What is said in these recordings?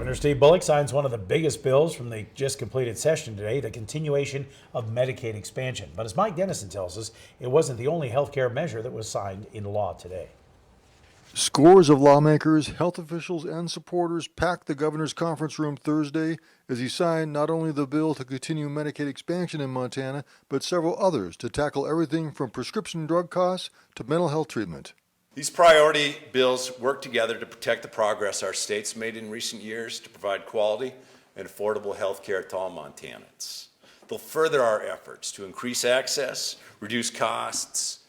Governor Steve Bullock signs one of the biggest bills from the just completed session today, the continuation of Medicaid expansion. But as Mike Dennison tells us, it wasn't the only health care measure that was signed into law today. Scores of lawmakers, health officials, and supporters packed the governor's conference room Thursday as he signed not only the bill to continue Medicaid expansion in Montana, but several others to tackle everything from prescription drug costs to mental health treatment. These priority bills work together to protect the progress our state's made in recent years to provide quality and affordable health care to all Montanans. They'll further our efforts to increase access, reduce costs,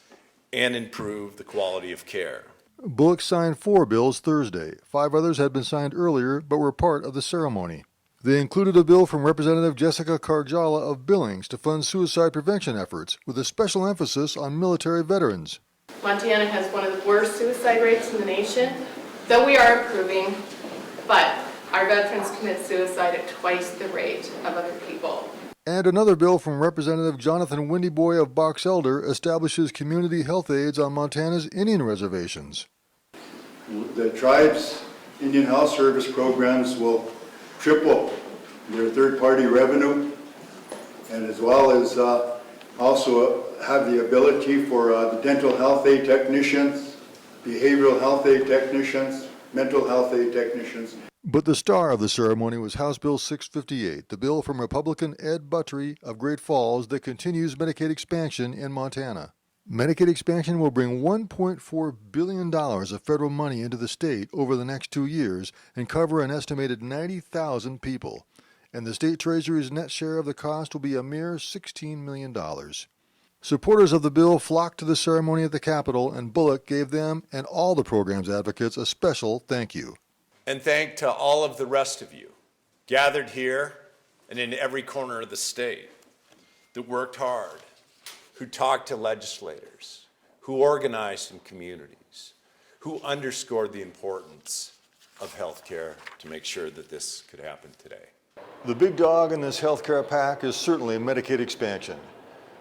and improve the quality of care. Bullock signed 4 bills Thursday. 5 others had been signed earlier but were part of the ceremony. They included a bill from Representative Jessica Carjala of Billings to fund suicide prevention efforts with a special emphasis on military veterans. Montana has one of the worst suicide rates in the nation, though we are improving, but our veterans commit suicide at twice the rate of other people. And another bill from Representative Jonathan Windyboy of Box Elder establishes community health aides on Montana's Indian reservations. The tribe's Indian Health Service programs will triple their third-party revenue, and as well as also have the ability for the dental health aid technicians, behavioral health aid technicians, mental health aid technicians. But the star of the ceremony was House Bill 658, the bill from Republican Ed Buttrey of Great Falls that continues Medicaid expansion in Montana. Medicaid expansion will bring $1.4 billion of federal money into the state over the next 2 years and cover an estimated 90,000 people. And the state treasury's net share of the cost will be a mere $16 million. Supporters of the bill flocked to the ceremony at the Capitol, and Bullock gave them and all the program's advocates a special thank you. And thank to all of the rest of you gathered here and in every corner of the state that worked hard, who talked to legislators, who organized in communities, who underscored the importance of health care to make sure that this could happen today. The big dog in this health care pack is certainly Medicaid expansion.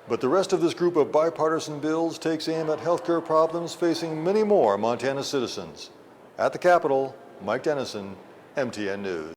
But the rest of this group of bipartisan bills takes aim at health care problems facing many more Montana citizens. At the Capitol, Mike Dennison, MTN News.